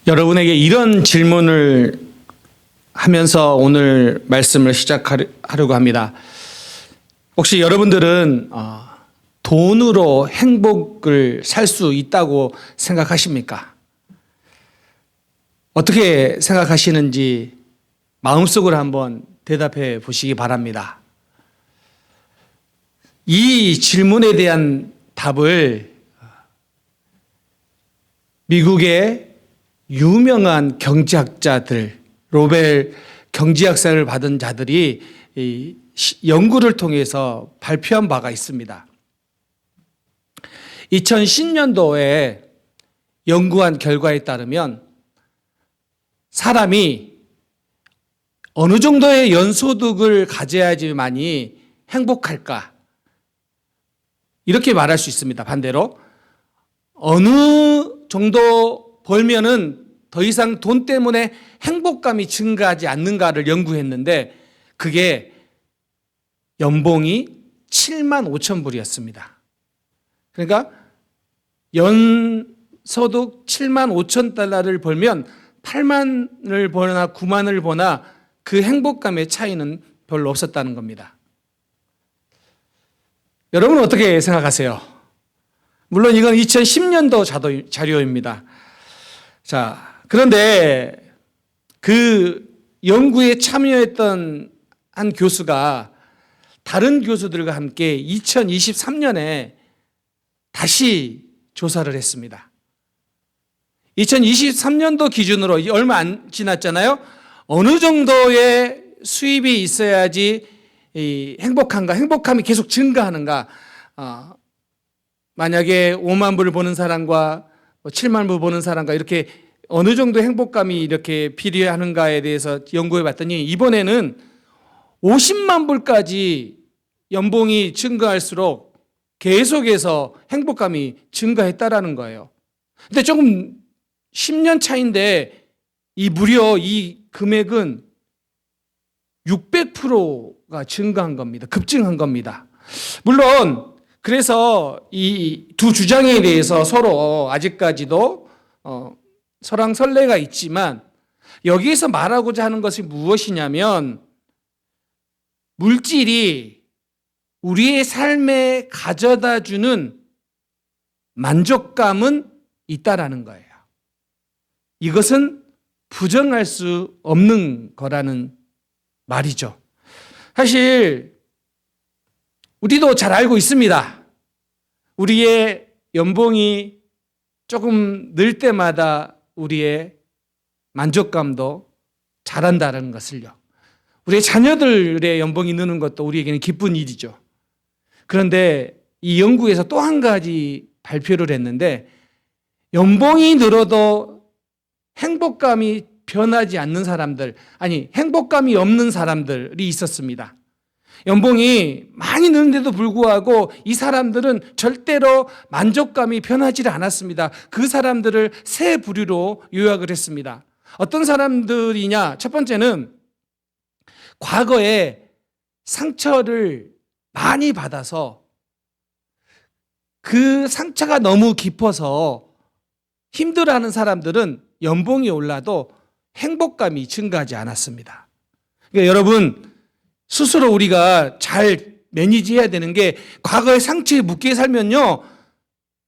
여러분에게 이런 질문을 하면서 오늘 말씀을 시작하려고 합니다. 혹시 여러분들은 돈으로 행복을 살 수 있다고 생각하십니까? 어떻게 생각하시는지 마음속으로 한번 대답해 보시기 바랍니다. 이 질문에 대한 답을 미국의 유명한 경제학자들, 노벨 경제학상을 받은 자들이 연구를 통해서 발표한 바가 있습니다. 2010년도에 연구한 결과에 따르면 사람이 어느 정도의 연소득을 가져야지만이 행복할까? 이렇게 말할 수 있습니다. 반대로 어느 정도 벌면은 더 이상 돈 때문에 행복감이 증가하지 않는가를 연구했는데 그게 연봉이 7만 5천 불이었습니다. 그러니까 연소득 7만 5천 달러를 벌면 8만을 버나 9만을 버나 그 행복감의 차이는 별로 없었다는 겁니다. 여러분은 어떻게 생각하세요? 물론 이건 2010년도 자료입니다. 자, 그런데 그 연구에 참여했던 한 교수가 다른 교수들과 함께 2023년에 다시 조사를 했습니다. 2023년도 기준으로 얼마 안 지났잖아요. 어느 정도의 수입이 있어야지 행복한가, 행복감이 계속 증가하는가. 만약에 5만 불을 버는 사람과 7만 불 버는 사람과 이렇게 어느 정도 행복감이 이렇게 필요하는가에 대해서 연구해 봤더니 이번에는 50만 불까지 연봉이 증가할수록 계속해서 행복감이 증가했다라는 거예요. 근데 조금 10년 차인데 무려 이 금액은 600%가 증가한 겁니다. 급증한 겁니다. 물론 그래서 이 두 주장에 대해서 서로 아직까지도 설왕설래가 있지만 여기에서 말하고자 하는 것이 무엇이냐면 물질이 우리의 삶에 가져다 주는 만족감은 있다라는 거예요. 이것은 부정할 수 없는 거라는 말이죠. 사실 우리도 잘 알고 있습니다. 우리의 연봉이 조금 늘 때마다 우리의 만족감도 자란다는 것을요. 우리의 자녀들의 연봉이 느는 것도 우리에게는 기쁜 일이죠. 그런데 이 연구에서 또 한 가지 발표를 했는데 연봉이 늘어도 행복감이 변하지 않는 사람들, 아니 행복감이 없는 사람들이 있었습니다. 연봉이 많이 느는데도 불구하고 이 사람들은 절대로 만족감이 변하지 않았습니다. 그 사람들을 세 부류로 요약을 했습니다. 어떤 사람들이냐? 첫 번째는 과거에 상처를 많이 받아서 그 상처가 너무 깊어서 힘들어하는 사람들은 연봉이 올라도 행복감이 증가하지 않았습니다. 그러니까 여러분 스스로 우리가 잘 매니지해야 되는 게 과거의 상처에 묶여 살면요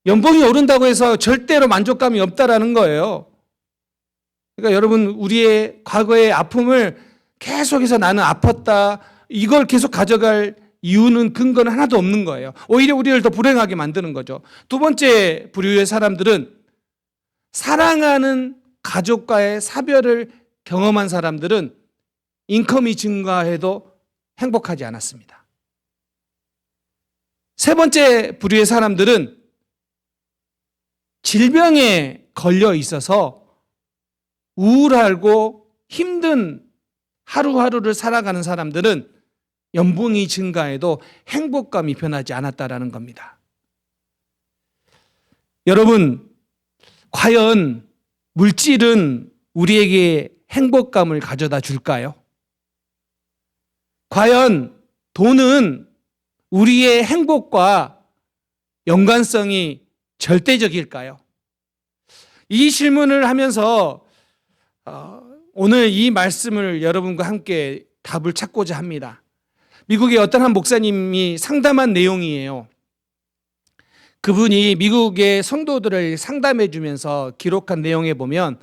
연봉이 오른다고 해서 절대로 만족감이 없다라는 거예요. 그러니까 여러분 우리의 과거의 아픔을 계속해서 나는 아팠다 이걸 계속 가져갈 이유는 근거는 하나도 없는 거예요. 오히려 우리를 더 불행하게 만드는 거죠. 두 번째 부류의 사람들은 사랑하는 가족과의 사별을 경험한 사람들은 인컴이 증가해도 행복하지 않았습니다. 세 번째 부류의 사람들은 질병에 걸려 있어서 우울하고 힘든 하루하루를 살아가는 사람들은 연봉이 증가해도 행복감이 변하지 않았다라는 겁니다. 여러분, 과연 물질은 우리에게 행복감을 가져다 줄까요? 과연 돈은 우리의 행복과 연관성이 절대적일까요? 이 질문을 하면서 오늘 이 말씀을 여러분과 함께 답을 찾고자 합니다. 미국의 어떤 한 목사님이 상담한 내용이에요. 그분이 미국의 성도들을 상담해 주면서 기록한 내용에 보면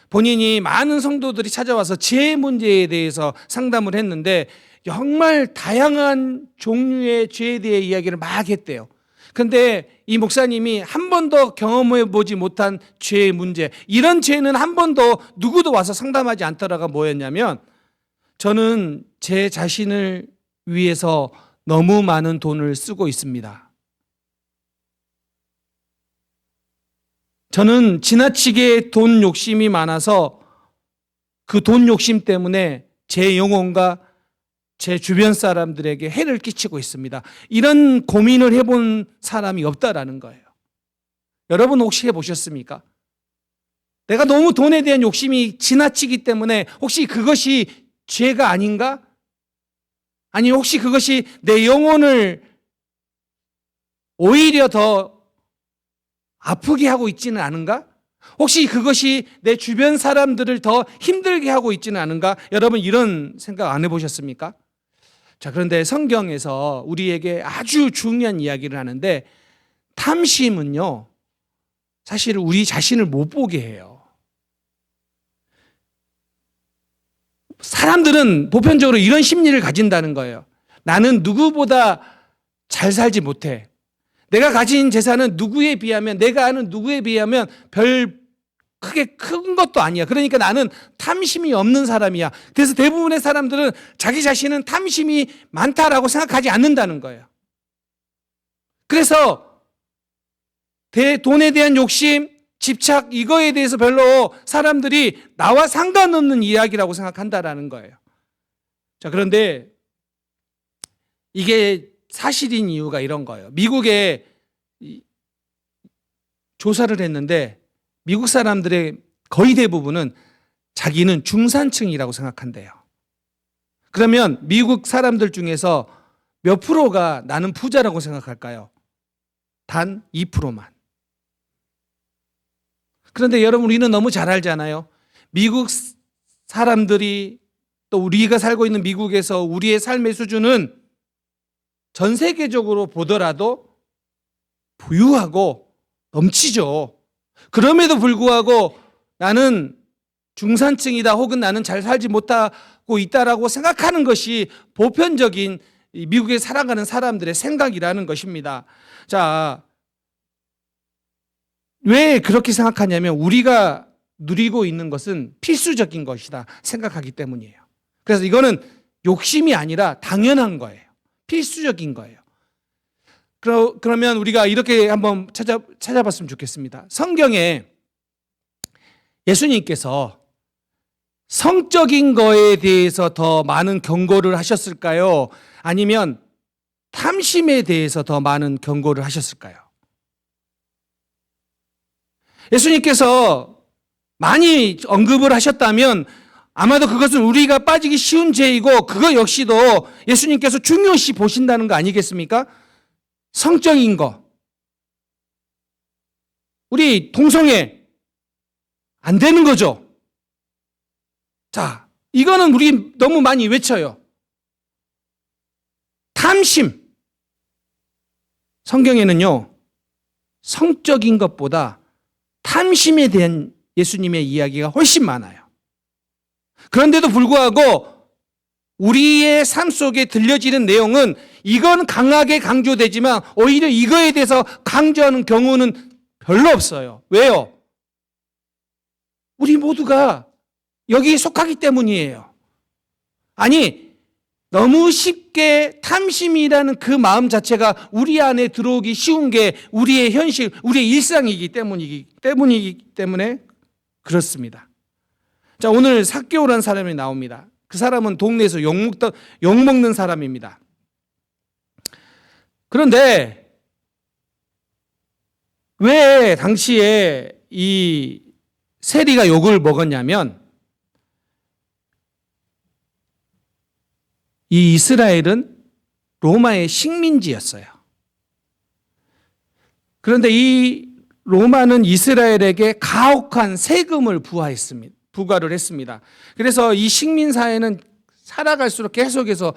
본인이 많은 성도들이 찾아와서 죄 문제에 대해서 상담을 했는데 정말 다양한 종류의 죄에 대해 이야기를 막 했대요. 근데 이 목사님이 한 번도 경험해 보지 못한 죄의 문제, 이런 죄는 한 번도 누구도 와서 상담하지 않더라가 뭐였냐면, 저는 제 자신을 위해서 너무 많은 돈을 쓰고 있습니다. 저는 지나치게 돈 욕심이 많아서 그 돈 욕심 때문에 제 영혼과 제 주변 사람들에게 해를 끼치고 있습니다. 이런 고민을 해본 사람이 없다라는 거예요. 여러분 혹시 해보셨습니까? 내가 너무 돈에 대한 욕심이 지나치기 때문에 혹시 그것이 죄가 아닌가? 아니 혹시 그것이 내 영혼을 오히려 더 아프게 하고 있지는 않은가? 혹시 그것이 내 주변 사람들을 더 힘들게 하고 있지는 않은가? 여러분 이런 생각 안 해보셨습니까? 자, 그런데 성경에서 우리에게 아주 중요한 이야기를 하는데, 탐심은요, 사실 우리 자신을 못 보게 해요. 사람들은 보편적으로 이런 심리를 가진다는 거예요. 나는 누구보다 잘 살지 못해. 내가 가진 재산은 누구에 비하면, 내가 아는 누구에 비하면 별 크게 큰 것도 아니야. 그러니까 나는 탐심이 없는 사람이야. 그래서 대부분의 사람들은 자기 자신은 탐심이 많다라고 생각하지 않는다는 거예요. 그래서 돈에 대한 욕심, 집착, 이거에 대해서 별로 사람들이 나와 상관없는 이야기라고 생각한다라는 거예요. 자, 그런데 이게 사실인 이유가 이런 거예요. 미국에 조사를 했는데 미국 사람들의 거의 대부분은 자기는 중산층이라고 생각한대요. 그러면 미국 사람들 중에서 몇 프로가 나는 부자라고 생각할까요? 단 2%만. 그런데 여러분 우리는 너무 잘 알잖아요. 미국 사람들이 또 우리가 살고 있는 미국에서 우리의 삶의 수준은 전 세계적으로 보더라도 부유하고 넘치죠. 그럼에도 불구하고 나는 중산층이다 혹은 나는 잘 살지 못하고 있다라고 생각하는 것이 보편적인 미국에 살아가는 사람들의 생각이라는 것입니다. 자, 왜 그렇게 생각하냐면 우리가 누리고 있는 것은 필수적인 것이다 생각하기 때문이에요. 그래서 이거는 욕심이 아니라 당연한 거예요. 필수적인 거예요. 그러면 우리가 이렇게 한번 찾아봤으면 좋겠습니다. 성경에 예수님께서 성적인 거에 대해서 더 많은 경고를 하셨을까요? 아니면 탐심에 대해서 더 많은 경고를 하셨을까요? 예수님께서 많이 언급을 하셨다면 아마도 그것은 우리가 빠지기 쉬운 죄이고 그거 역시도 예수님께서 중요시 보신다는 거 아니겠습니까? 성적인 거. 우리 동성애 안 되는 거죠. 자, 이거는 우리 너무 많이 외쳐요. 탐심. 성경에는요, 성적인 것보다 탐심에 대한 예수님의 이야기가 훨씬 많아요. 그런데도 불구하고 우리의 삶 속에 들려지는 내용은 이건 강하게 강조되지만 오히려 이거에 대해서 강조하는 경우는 별로 없어요. 왜요? 우리 모두가 여기에 속하기 때문이에요. 아니, 너무 쉽게 탐심이라는 그 마음 자체가 우리 안에 들어오기 쉬운 게 우리의 현실, 우리의 일상이기 때문에 그렇습니다. 자, 오늘 삭개오라는 사람이 나옵니다. 그 사람은 동네에서 욕먹는 사람입니다. 그런데 왜 당시에 이 세리가 욕을 먹었냐면 이 이스라엘은 로마의 식민지였어요. 그런데 이 로마는 이스라엘에게 가혹한 세금을 부과했습니다. 부과를 했습니다. 그래서 이 식민 사회는 살아갈수록 계속해서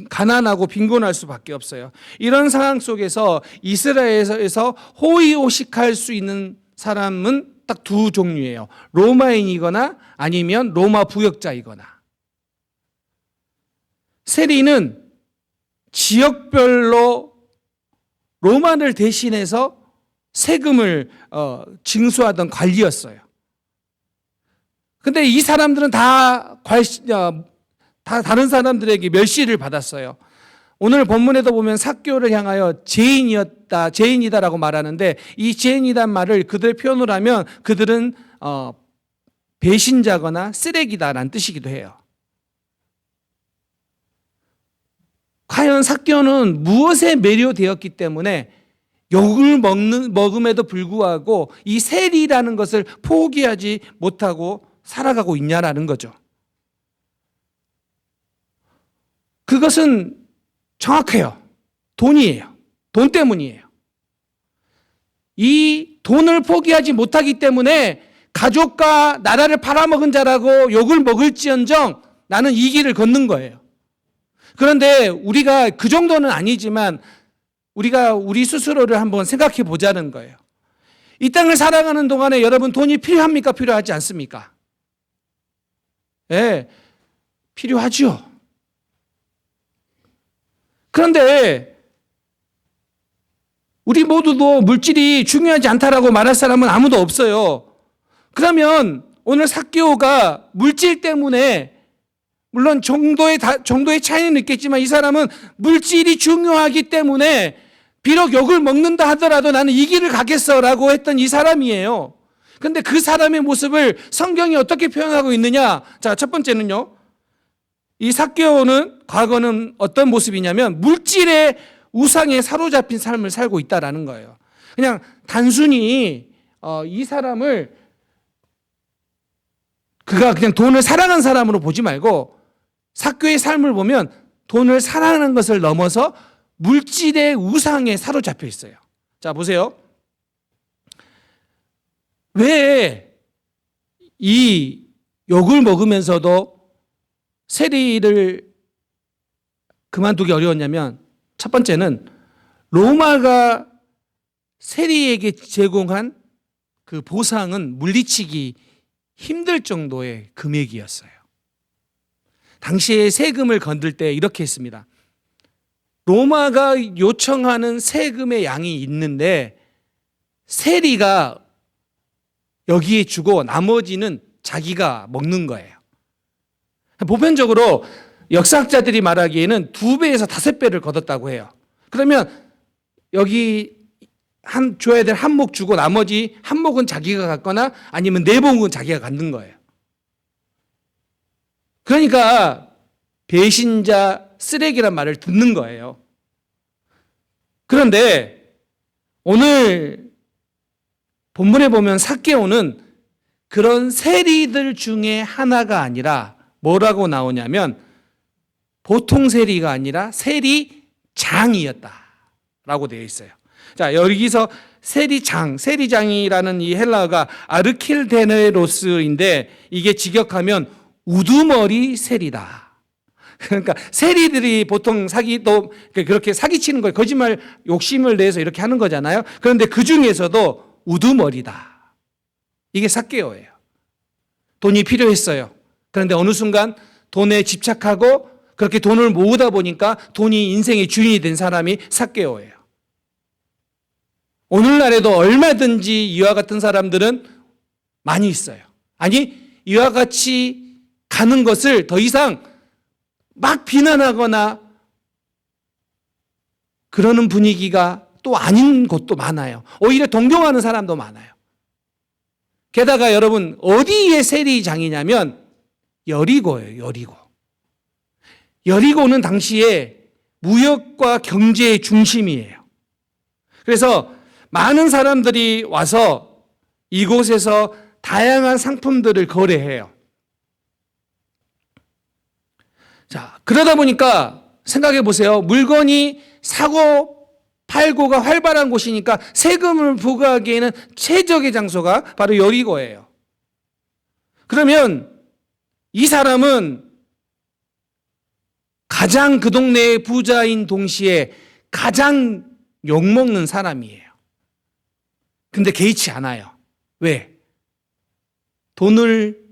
가난하고 빈곤할 수밖에 없어요. 이런 상황 속에서 이스라엘에서 호의호식할 수 있는 사람은 딱 두 종류예요. 로마인이거나 아니면 로마 부역자이거나. 세리는 지역별로 로마를 대신해서 세금을 징수하던 관리였어요. 근데 이 사람들은 다 다른 사람들에게 멸시를 받았어요. 오늘 본문에도 보면 삭개오를 향하여 죄인이다라고 말하는데, 이 죄인이란 말을 그들 표현을 하면 그들은 배신자거나 쓰레기다라는 뜻이기도 해요. 과연 삭개오는 무엇에 매료되었기 때문에 욕을 먹음에도 불구하고 이 세리라는 것을 포기하지 못하고 살아가고 있냐라는 거죠. 그것은 정확해요. 돈이에요. 돈 때문이에요. 이 돈을 포기하지 못하기 때문에 가족과 나라를 팔아먹은 자라고 욕을 먹을지언정 나는 이 길을 걷는 거예요. 그런데 우리가 그 정도는 아니지만 우리가 우리 스스로를 한번 생각해 보자는 거예요. 이 땅을 살아가는 동안에 여러분 돈이 필요합니까? 필요하지 않습니까? 예, 필요하죠. 그런데 우리 모두도 물질이 중요하지 않다라고 말할 사람은 아무도 없어요. 그러면 오늘 삭개오가 물질 때문에, 물론 정도의 차이는 있겠지만 이 사람은 물질이 중요하기 때문에 비록 욕을 먹는다 하더라도 나는 이 길을 가겠어라고 했던 이 사람이에요. 그런데 그 사람의 모습을 성경이 어떻게 표현하고 있느냐? 자, 첫 번째는요. 이 삭개오는 과거는 어떤 모습이냐면 물질의 우상에 사로잡힌 삶을 살고 있다라는 거예요. 그냥 단순히 이 사람을 그가 그냥 돈을 사랑한 사람으로 보지 말고 삭개오의 삶을 보면 돈을 사랑하는 것을 넘어서 물질의 우상에 사로잡혀 있어요. 자, 보세요. 왜 이 욕을 먹으면서도 세리를 그만두기 어려웠냐면, 첫 번째는 로마가 세리에게 제공한 그 보상은 물리치기 힘들 정도의 금액이었어요. 당시에 세금을 건들 때 이렇게 했습니다. 로마가 요청하는 세금의 양이 있는데 세리가 여기에 주고 나머지는 자기가 먹는 거예요. 보편적으로 역사학자들이 말하기에는 2배에서 5배를 거뒀다고 해요. 그러면 여기 줘야 될 한 목 주고 나머지 한 목은 자기가 갖거나 아니면 4목은 자기가 갖는 거예요. 그러니까 배신자, 쓰레기란 말을 듣는 거예요. 그런데 오늘 본문에 보면 삭개오는 그런 세리들 중에 하나가 아니라 뭐라고 나오냐면 보통 세리가 아니라 세리장이었다라고 되어 있어요. 자, 여기서 세리장이라는 이 헬라어가 아르킬데네로스인데 이게 직역하면 우두머리 세리다. 그러니까 세리들이 보통 그렇게 사기치는 거예요. 거짓말 욕심을 내서 이렇게 하는 거잖아요. 그런데 그 중에서도 우두머리다. 이게 삭개오예요. 돈이 필요했어요. 그런데 어느 순간 돈에 집착하고 그렇게 돈을 모으다 보니까 돈이 인생의 주인이 된 사람이 삭개오예요. 오늘날에도 얼마든지 이와 같은 사람들은 많이 있어요. 아니, 이와 같이 가는 것을 더 이상 막 비난하거나 그러는 분위기가 또 아닌 곳도 많아요. 오히려 동경하는 사람도 많아요. 게다가 여러분, 어디에 세리장이냐면 여리고예요. 여리고. 여리고는 당시에 무역과 경제의 중심이에요. 그래서 많은 사람들이 와서 이곳에서 다양한 상품들을 거래해요. 자, 그러다 보니까 생각해 보세요. 물건이 사고 팔고가 활발한 곳이니까 세금을 부과하기에는 최적의 장소가 바로 여리고예요. 그러면 이 사람은 가장 그 동네의 부자인 동시에 가장 욕먹는 사람이에요. 근데 개의치 않아요. 왜? 돈을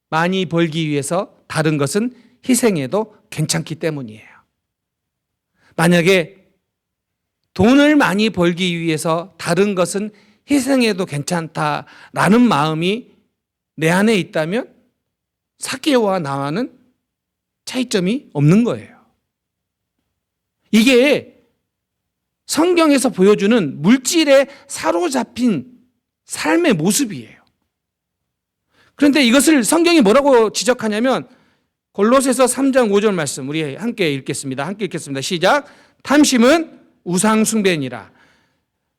많이 벌기 위해서 다른 것은 희생해도 괜찮기 때문이에요. 만약에 돈을 많이 벌기 위해서 다른 것은 희생해도 괜찮다라는 마음이 내 안에 있다면 삭개오와 나와는 차이점이 없는 거예요. 이게 성경에서 보여주는 물질에 사로잡힌 삶의 모습이에요. 그런데 이것을 성경이 뭐라고 지적하냐면 골로새서 3장 5절 말씀 우리 함께 읽겠습니다. 시작. 탐심은 우상 숭배니라.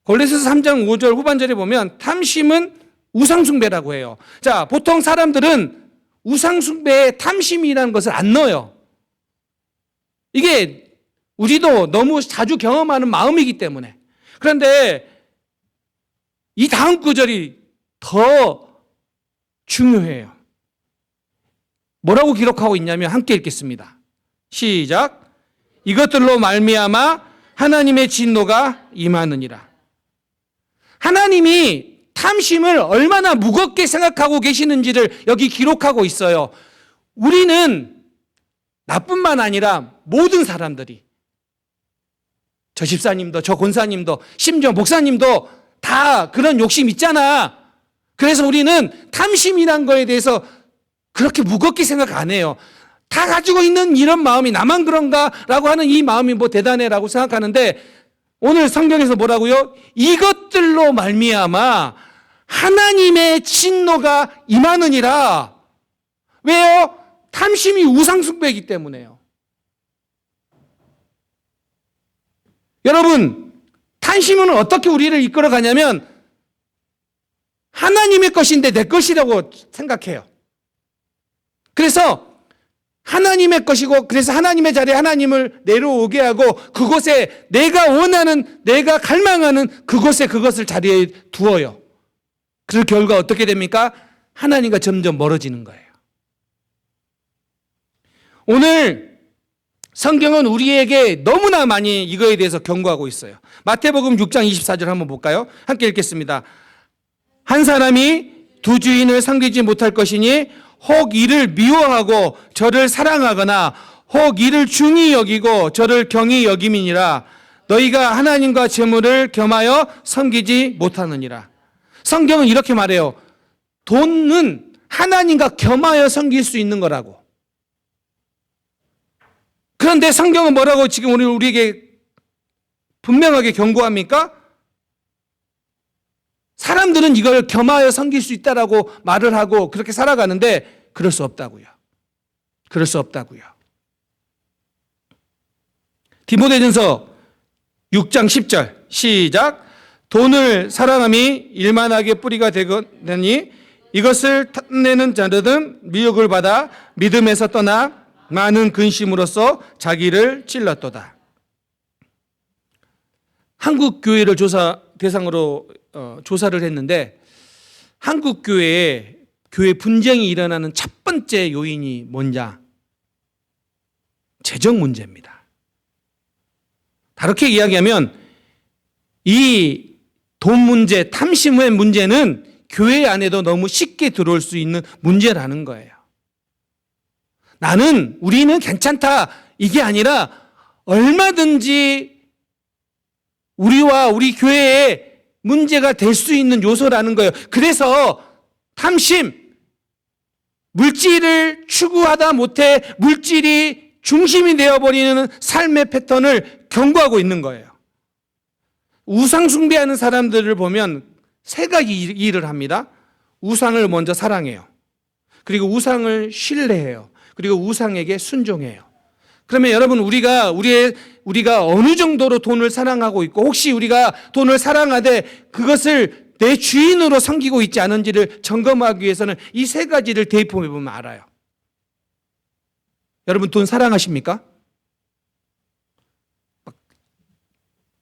골로새서 3장 5절 후반절에 보면 탐심은 우상 숭배라고 해요. 자, 보통 사람들은 우상 숭배에 탐심이라는 것을 안 넣어요. 이게 우리도 너무 자주 경험하는 마음이기 때문에. 그런데 이 다음 구절이 더 중요해요. 뭐라고 기록하고 있냐면 함께 읽겠습니다. 시작. 이것들로 말미암아 하나님의 진노가 임하느니라. 하나님이 탐심을 얼마나 무겁게 생각하고 계시는지를 여기 기록하고 있어요. 우리는 나뿐만 아니라 모든 사람들이, 저 집사님도 저 권사님도 심지어 목사님도 다 그런 욕심 있잖아. 그래서 우리는 탐심이란 거에 대해서 그렇게 무겁게 생각 안 해요. 다 가지고 있는 이런 마음이 나만 그런가라고 하는 이 마음이 뭐 대단해라고 생각하는데 오늘 성경에서 뭐라고요? 이것들로 말미암아 하나님의 진노가 임하느니라. 왜요? 탐심이 우상숭배이기 때문에요. 여러분, 탐심은 어떻게 우리를 이끌어가냐면 하나님의 것인데 내 것이라고 생각해요. 그래서 하나님의 것이고 그래서 하나님의 자리에 하나님을 내려오게 하고 그곳에 내가 원하는 내가 갈망하는 그곳에 그것을 자리에 두어요. 그 결과 어떻게 됩니까? 하나님과 점점 멀어지는 거예요. 오늘 성경은 우리에게 너무나 많이 이거에 대해서 경고하고 있어요. 마태복음 6장 24절 한번 볼까요? 함께 읽겠습니다. 한 사람이 두 주인을 섬기지 못할 것이니 혹 이를 미워하고 저를 사랑하거나 혹 이를 중히 여기고 저를 경히 여김이니라. 너희가 하나님과 재물을 겸하여 섬기지 못하느니라. 성경은 이렇게 말해요. 돈은 하나님과 겸하여 섬길 수 있는 거라고. 그런데 성경은 뭐라고 지금 우리에게 분명하게 경고합니까? 사람들은 이걸 겸하여 섬길 수 있다라고 말을 하고 그렇게 살아가는데 그럴 수 없다고요. 그럴 수 없다고요. 디모데전서 6장 10절 시작. 돈을 사랑함이 일만하게 뿌리가 되거니 이것을 탐내는 자들은 미혹을 받아 믿음에서 떠나 많은 근심으로써 자기를 찔렀도다. 한국 교회를 대상으로 조사를 했는데 한국 교회에 교회 분쟁이 일어나는 첫 번째 요인이 뭐냐? 재정 문제입니다. 다르게 이야기하면 이 돈 문제, 탐심의 문제는 교회 안에도 너무 쉽게 들어올 수 있는 문제라는 거예요. 우리는 괜찮다 이게 아니라 얼마든지 우리와 우리 교회에 문제가 될 수 있는 요소라는 거예요. 그래서 탐심, 물질을 추구하다 못해 물질이 중심이 되어버리는 삶의 패턴을 경고하고 있는 거예요. 우상 숭배하는 사람들을 보면 세 가지 일을 합니다. 우상을 먼저 사랑해요. 그리고 우상을 신뢰해요. 그리고 우상에게 순종해요. 그러면 여러분 우리가 어느 정도로 돈을 사랑하고 있고 혹시 우리가 돈을 사랑하되 그것을 내 주인으로 섬기고 있지 않은지를 점검하기 위해서는 이 세 가지를 대입해 보면 알아요. 여러분 돈 사랑하십니까?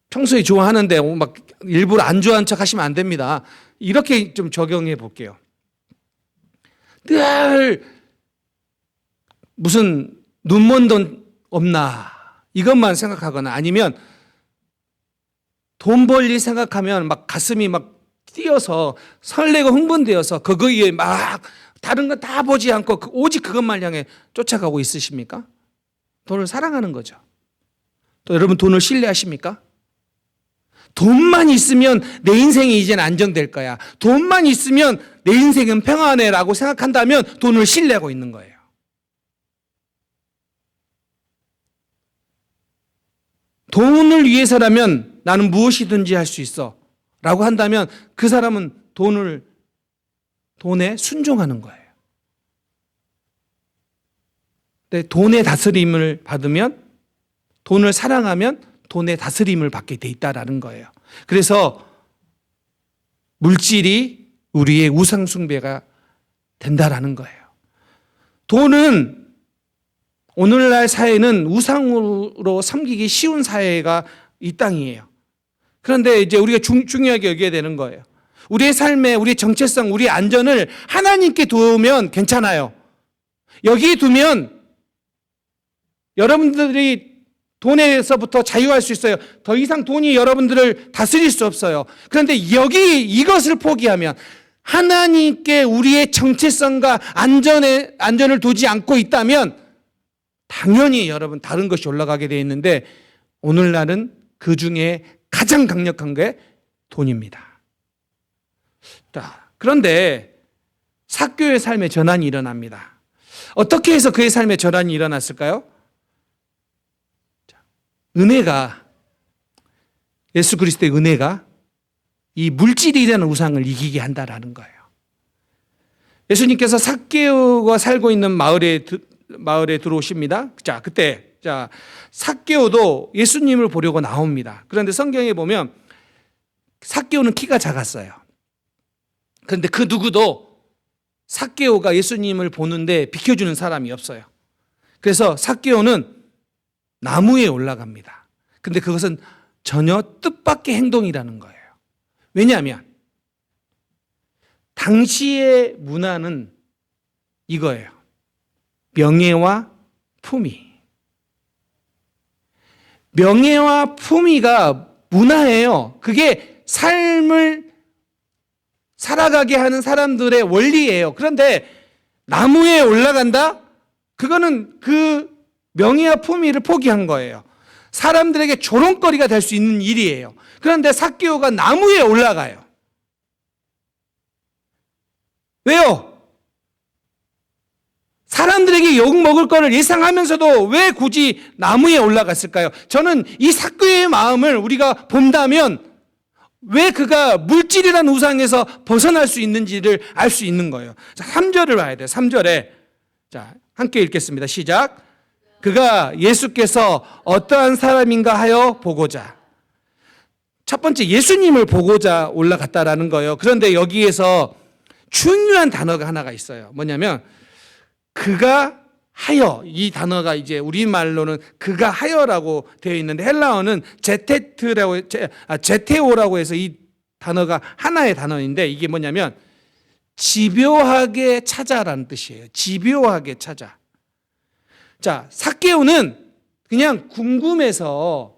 평소에 좋아하는데 막 일부러 안 좋아하는 척 하시면 안 됩니다. 이렇게 좀 적용해 볼게요. 늘 무슨 눈먼 돈 없나 이것만 생각하거나 아니면 돈 벌 일 생각하면 막 가슴이 막 뛰어서 설레고 흥분되어서 그거에 막 다른 건 다 보지 않고 오직 그것만 향해 쫓아가고 있으십니까? 돈을 사랑하는 거죠. 또 여러분 돈을 신뢰하십니까? 돈만 있으면 내 인생이 이젠 안정될 거야. 돈만 있으면 내 인생은 평안해라고 생각한다면 돈을 신뢰하고 있는 거예요. 돈을 위해서라면 나는 무엇이든지 할 수 있어 라고 한다면 그 사람은 돈에 순종하는 거예요. 근데 돈의 다스림을 받으면, 돈을 사랑하면 돈의 다스림을 받게 돼 있다라는 거예요. 그래서 물질이 우리의 우상 숭배가 된다라는 거예요. 돈은 오늘날 사회는 우상으로 섬기기 쉬운 사회가 이 땅이에요. 그런데 이제 우리가 중요하게 여겨야 되는 거예요. 우리의 삶에 우리의 정체성, 우리의 안전을 하나님께 두면 괜찮아요. 여기 두면 여러분들이 돈에서부터 자유할 수 있어요. 더 이상 돈이 여러분들을 다스릴 수 없어요. 그런데 이것을 포기하면 하나님께 우리의 정체성과 안전을 두지 않고 있다면 당연히 여러분 다른 것이 올라가게 되어 있는데 오늘날은 그 중에 가장 강력한 게 돈입니다. 자, 그런데 삭개오의 삶에 전환이 일어납니다. 어떻게 해서 그의 삶에 전환이 일어났을까요? 은혜가, 예수 그리스도의 은혜가 이 물질이라는 우상을 이기게 한다라는 거예요. 예수님께서 삭개오가 살고 있는 마을에 들어오십니다. 그때 삭개오도 예수님을 보려고 나옵니다. 그런데 성경에 보면 삭개오는 키가 작았어요. 그런데 그 누구도 삭개오가 예수님을 보는데 비켜주는 사람이 없어요. 그래서 삭개오는 나무에 올라갑니다. 근데 그것은 전혀 뜻밖의 행동이라는 거예요. 왜냐하면 당시의 문화는 이거예요. 명예와 품위. 명예와 품위가 문화예요. 그게 삶을 살아가게 하는 사람들의 원리예요. 그런데 나무에 올라간다? 그거는 그 명예와 품위를 포기한 거예요. 사람들에게 조롱거리가 될 수 있는 일이에요. 그런데 삭개오가 나무에 올라가요. 왜요? 사람들에게 욕먹을 거를 예상하면서도 왜 굳이 나무에 올라갔을까요? 저는 이 삭개오의 마음을 우리가 본다면 왜 그가 물질이라는 우상에서 벗어날 수 있는지를 알 수 있는 거예요. 3절을 봐야 돼요. 3절에 함께 읽겠습니다. 시작. 그가 예수께서 어떠한 사람인가 하여 보고자. 첫 번째 예수님을 보고자 올라갔다라는 거예요. 그런데 여기에서 중요한 단어가 하나가 있어요. 뭐냐면 그가 하여, 이 단어가 이제 우리말로는 그가 하여라고 되어 있는데 헬라어는 제테오라고 해서 이 단어가 하나의 단어인데 이게 뭐냐면 집요하게 찾아라는 뜻이에요. 집요하게 찾아. 자, 삭개오는 그냥 궁금해서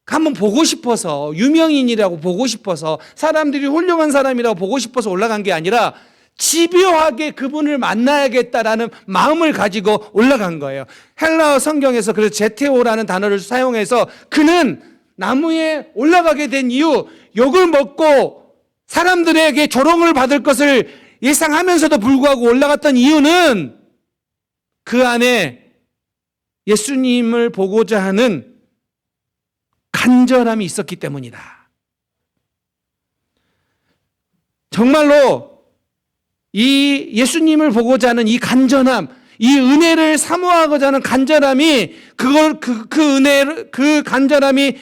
한번 보고 싶어서 유명인이라고 보고 싶어서 사람들이 훌륭한 사람이라고 보고 싶어서 올라간 게 아니라 집요하게 그분을 만나야겠다라는 마음을 가지고 올라간 거예요. 헬라어 성경에서 그래서 제테오라는 단어를 사용해서 그는 나무에 올라가게 된 이유, 욕을 먹고 사람들에게 조롱을 받을 것을 예상하면서도 불구하고 올라갔던 이유는 그 안에 예수님을 보고자 하는 간절함이 있었기 때문이다. 정말로 이 예수님을 보고자 하는 이 간절함, 이 은혜를 사모하고자 하는 간절함이 그 간절함이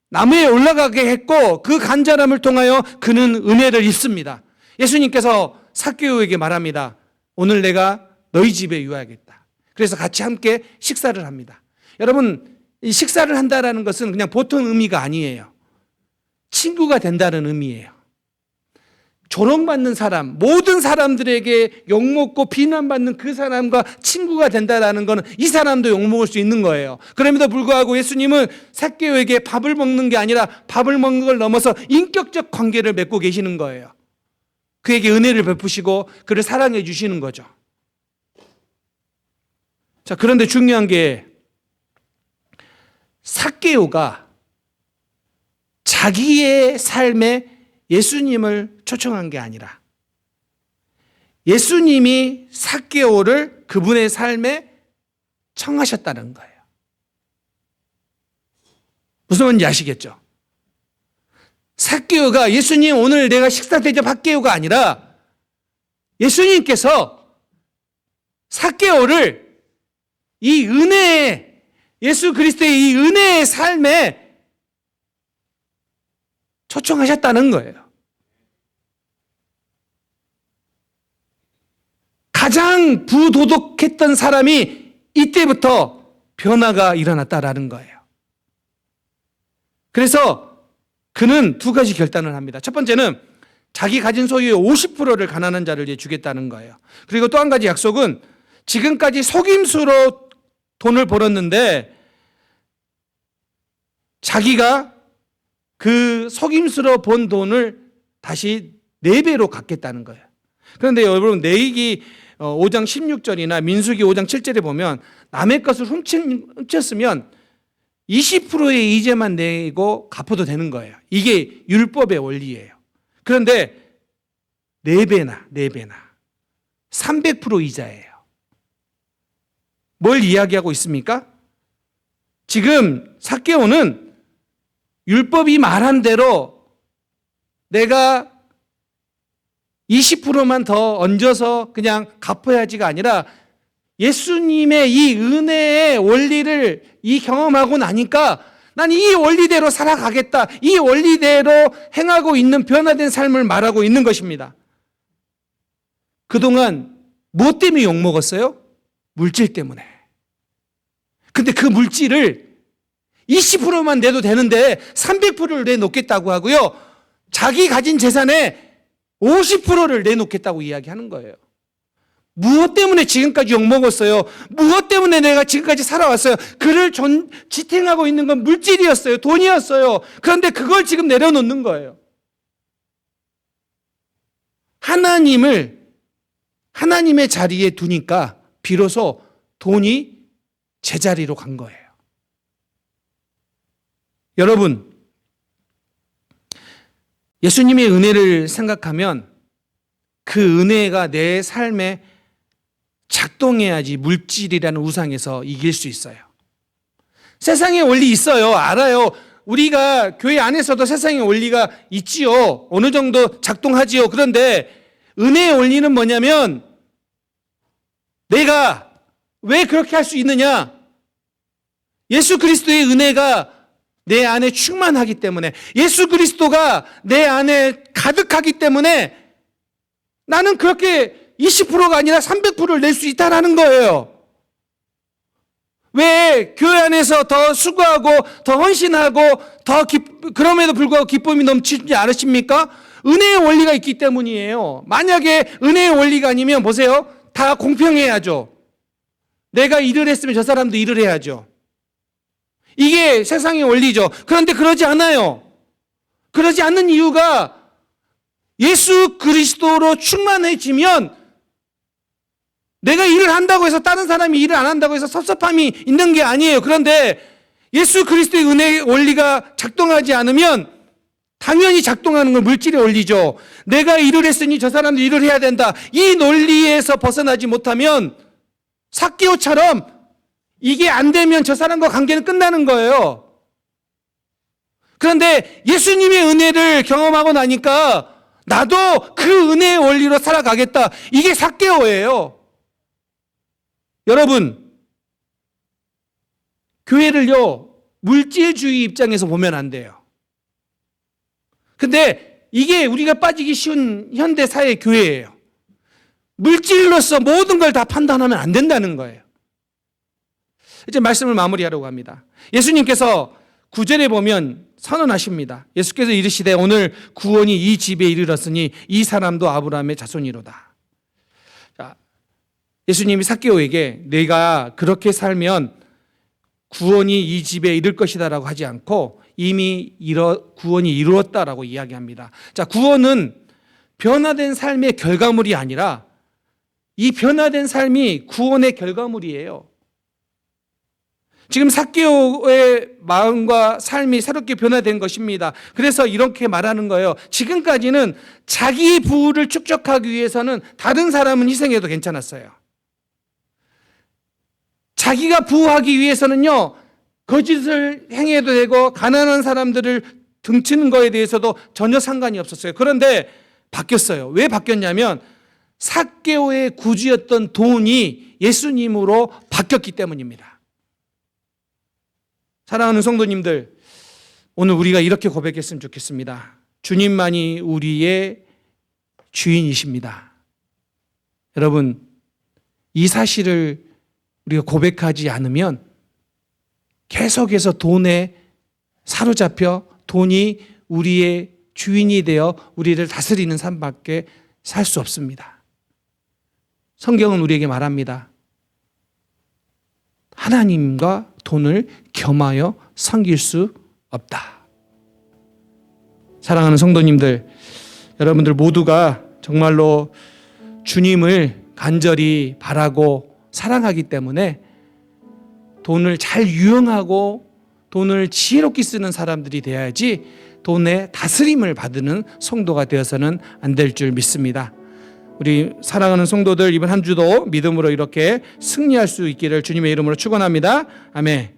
나무에 올라가게 했고 그 간절함을 통하여 그는 은혜를 입습니다. 예수님께서 삭개오에게 말합니다. 오늘 내가 너희 집에 유하겠다. 그래서 같이 함께 식사를 합니다. 여러분, 이 식사를 한다라는 것은 그냥 보통 의미가 아니에요. 친구가 된다는 의미예요. 조롱받는 사람, 모든 사람들에게 욕먹고 비난받는 그 사람과 친구가 된다라는 것은 이 사람도 욕먹을 수 있는 거예요. 그럼에도 불구하고 예수님은 삭개오에게 밥을 먹는 게 아니라 밥을 먹는 걸 넘어서 인격적 관계를 맺고 계시는 거예요. 그에게 은혜를 베푸시고 그를 사랑해 주시는 거죠. 자, 그런데 중요한 게 삭개오가 자기의 삶에 예수님을 초청한 게 아니라 예수님이 삭개오를 그분의 삶에 청하셨다는 거예요. 무슨 말인지 아시겠죠? 삭개오가 예수님 오늘 내가 식사 대접할게요가 아니라 예수님께서 삭개오를 이 은혜의, 예수 그리스도의 이 은혜의 삶에 초청하셨다는 거예요. 가장 부도덕했던 사람이 이때부터 변화가 일어났다라는 거예요. 그래서 그는 두 가지 결단을 합니다. 첫 번째는 자기 가진 소유의 50%를 가난한 자를 주겠다는 거예요. 그리고 또 한 가지 약속은 지금까지 속임수로 돈을 벌었는데 자기가 그 속임수로 번 돈을 다시 4배로 갚겠다는 거예요. 그런데 여러분, 레위기 5장 16절이나 민수기 5장 7절에 보면 남의 것을 훔쳤으면 20%의 이자만 내고 갚아도 되는 거예요. 이게 율법의 원리예요. 그런데 4배나 300% 이자예요. 뭘 이야기하고 있습니까? 지금 삭개오는 율법이 말한 대로 내가 20%만 더 얹어서 그냥 갚아야지가 아니라 예수님의 이 은혜의 원리를 경험하고 나니까 난 이 원리대로 살아가겠다. 이 원리대로 행하고 있는 변화된 삶을 말하고 있는 것입니다. 그동안 무엇 때문에 욕먹었어요? 물질 때문에. 근데 그 물질을 20%만 내도 되는데 300%를 내놓겠다고 하고요. 자기 가진 재산의 50%를 내놓겠다고 이야기하는 거예요. 무엇 때문에 지금까지 욕먹었어요? 무엇 때문에 내가 지금까지 살아왔어요? 그를 지탱하고 있는 건 물질이었어요. 돈이었어요. 그런데 그걸 지금 내려놓는 거예요. 하나님의 자리에 두니까 비로소 돈이 제자리로 간 거예요. 여러분, 예수님의 은혜를 생각하면 그 은혜가 내 삶에 작동해야지 물질이라는 우상에서 이길 수 있어요. 세상의 원리 있어요. 알아요. 우리가 교회 안에서도 세상의 원리가 있지요. 어느 정도 작동하지요. 그런데 은혜의 원리는 뭐냐면 내가 왜 그렇게 할 수 있느냐? 예수 그리스도의 은혜가 내 안에 충만하기 때문에, 예수 그리스도가 내 안에 가득하기 때문에 나는 그렇게 20%가 아니라 300%를 낼 수 있다는 거예요. 왜 교회 안에서 더 수고하고 더 헌신하고 그럼에도 불구하고 기쁨이 넘치지 않으십니까? 은혜의 원리가 있기 때문이에요. 만약에 은혜의 원리가 아니면 보세요. 다 공평해야죠. 내가 일을 했으면 저 사람도 일을 해야죠. 이게 세상의 원리죠. 그런데 그러지 않아요. 그러지 않는 이유가 예수 그리스도로 충만해지면 내가 일을 한다고 해서 다른 사람이 일을 안 한다고 해서 섭섭함이 있는 게 아니에요. 그런데 예수 그리스도의 은혜의 원리가 작동하지 않으면 당연히 작동하는 건 물질의 원리죠. 내가 일을 했으니 저 사람도 일을 해야 된다. 이 논리에서 벗어나지 못하면 삭개오처럼 이게 안 되면 저 사람과 관계는 끝나는 거예요. 그런데 예수님의 은혜를 경험하고 나니까 나도 그 은혜의 원리로 살아가겠다. 이게 삭개오예요. 여러분, 교회를요, 물질주의 입장에서 보면 안 돼요. 근데 이게 우리가 빠지기 쉬운 현대 사회 교회예요. 물질로서 모든 걸 다 판단하면 안 된다는 거예요. 이제 말씀을 마무리하려고 합니다. 예수님께서 9절에 보면 선언하십니다. 예수께서 이르시되 오늘 구원이 이 집에 이르렀으니 이 사람도 아브라함의 자손이로다. 자, 예수님이 삭개오에게 내가 그렇게 살면 구원이 이 집에 이를 것이다라고 하지 않고 이미 구원이 이루었다라고 이야기합니다. 자, 구원은 변화된 삶의 결과물이 아니라 이 변화된 삶이 구원의 결과물이에요. 지금 삭개오의 마음과 삶이 새롭게 변화된 것입니다. 그래서 이렇게 말하는 거예요. 지금까지는 자기 부를 축적하기 위해서는 다른 사람은 희생해도 괜찮았어요. 자기가 부하기 위해서는요, 거짓을 행해도 되고 가난한 사람들을 등치는 거에 대해서도 전혀 상관이 없었어요. 그런데 바뀌었어요. 왜 바뀌었냐면 삭개오의 구주였던 돈이 예수님으로 바뀌었기 때문입니다. 사랑하는 성도님들, 오늘 우리가 이렇게 고백했으면 좋겠습니다. 주님만이 우리의 주인이십니다. 여러분, 이 사실을 우리가 고백하지 않으면 계속해서 돈에 사로잡혀 돈이 우리의 주인이 되어 우리를 다스리는 삶밖에 살 수 없습니다. 성경은 우리에게 말합니다. 하나님과 돈을 겸하여 섬길 수 없다. 사랑하는 성도님들, 여러분들 모두가 정말로 주님을 간절히 바라고 사랑하기 때문에 돈을 잘 유용하고 돈을 지혜롭게 쓰는 사람들이 되어야지 돈의 다스림을 받는 성도가 되어서는 안 될 줄 믿습니다. 우리 사랑하는 성도들, 이번 한 주도 믿음으로 이렇게 승리할 수 있기를 주님의 이름으로 축원합니다. 아멘.